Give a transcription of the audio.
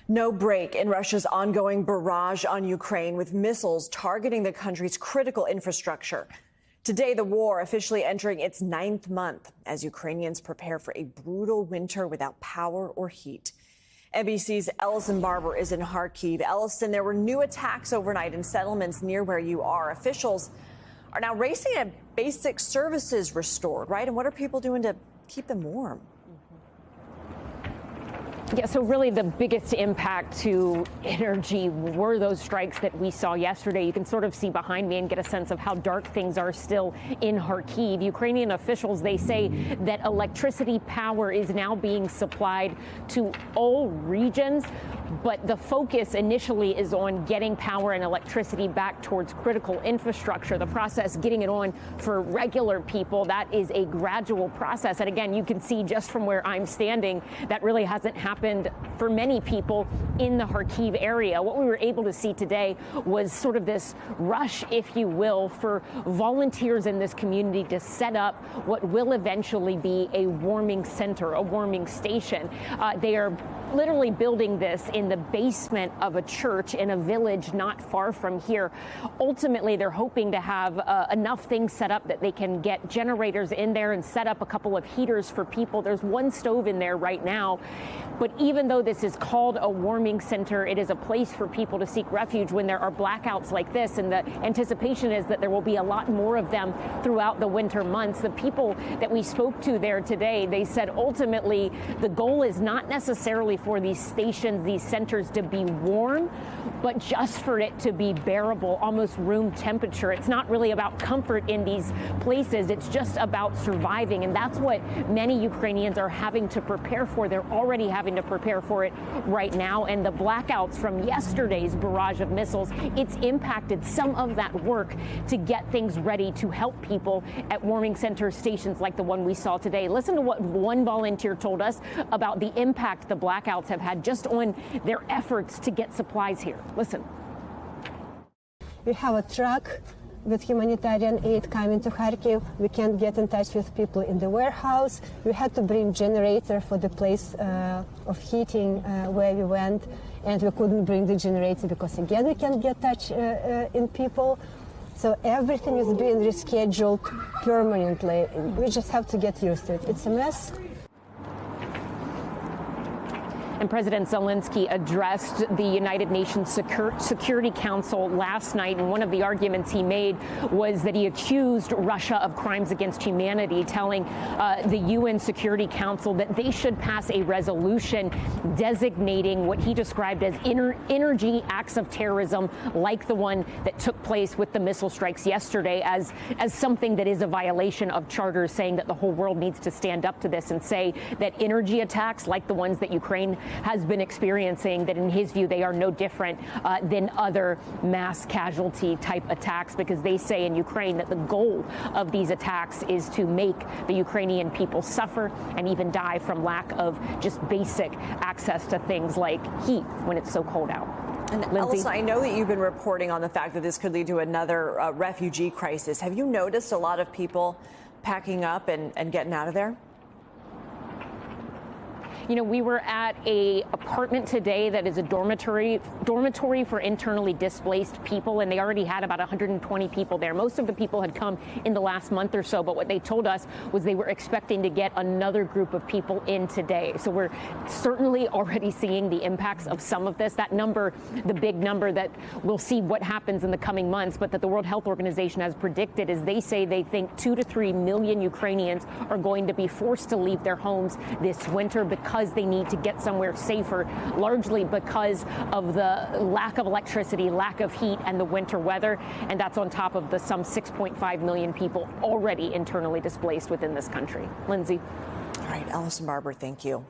No break in Russia's ongoing barrage on Ukraine, with missiles targeting the country's critical infrastructure. Today, the war officially entering its 9th month as Ukrainians prepare for a brutal winter without power or heat. NBC's Ellison Barber is in Kharkiv. Ellison, there were new attacks overnight in settlements near where you are. Officials are now racing to get basic services restored, right? And what are people doing to keep them warm? Yeah, so really the biggest impact to energy were those strikes that we saw yesterday. You can sort of see behind me and get a sense of how dark things are still in Kharkiv. Ukrainian officials, they say that electricity power is now being supplied to all regions, but the focus initially is on getting power and electricity back towards critical infrastructure. The process, getting it on for regular people, that is a gradual process. And again, you can see just from where I'm standing, that really hasn't happened for many people in the Kharkiv area. What we were able to see today was sort of this rush, if you will, for volunteers in this community to set up what will eventually be a warming center, a warming station. They are literally building this in the basement of a church in a village not far from here. Ultimately, they're hoping to have enough things set up that they can get generators in there and set up a couple of heaters for people. There's one stove in there right now. But even though this is called a warming center, it is a place for people to seek refuge when there are blackouts like this. And the anticipation is that there will be a lot more of them throughout the winter months. The people that we spoke to there today, they said ultimately the goal is not necessarily for these stations, these centers to be warm, but just for it to be bearable, almost room temperature. It's not really about comfort in these places. It's just about surviving. And that's what many Ukrainians are having to prepare for. They're already having to prepare for it right now. And the blackouts from yesterday's barrage of missiles, it's impacted some of that work to get things ready to help people at warming center stations like the one we saw today. Listen to what one volunteer told us about the impact the blackouts have had just on their efforts to get supplies here. Listen. We have a truck with humanitarian aid coming to Kharkiv. We can't get in touch with people in the warehouse. We had to bring generator for the place of heating where we went, and we couldn't bring the generator because again we can't get touch in people. So everything is being rescheduled permanently. We just have to get used to it. It's a mess. And President Zelensky addressed the United Nations Security Council last night, and one of the arguments he made was that he accused Russia of crimes against humanity, telling the UN Security Council that they should pass a resolution designating what he described as energy acts of terrorism, like the one that took place with the missile strikes yesterday, as something that is a violation of charters, saying that the whole world needs to stand up to this and say that energy attacks like the ones that Ukraine has been experiencing, that in his view they are no different than other mass casualty type attacks, because they say in Ukraine that the goal of these attacks is to make the Ukrainian people suffer and even die from lack of just basic access to things like heat when it's so cold out. And Ellison, I know that you've been reporting on the fact that this could lead to another refugee crisis. Have you noticed a lot of people packing up and getting out of there? You know, we were at a apartment today that is a dormitory for internally displaced people, and they already had about 120 people there. Most of the people had come in the last month or so, but what they told us was they were expecting to get another group of people in today. So we're certainly already seeing the impacts of some of this. That number, the big number that we'll see what happens in the coming months, but that the World Health Organization has predicted is they say they think 2 to 3 million Ukrainians are going to be forced to leave their homes this winter because they need to get somewhere safer, largely because of the lack of electricity, lack of heat, and the winter weather. And that's on top of the some 6.5 million people already internally displaced within this country. Lindsay. All right, Ellison Barber, thank you.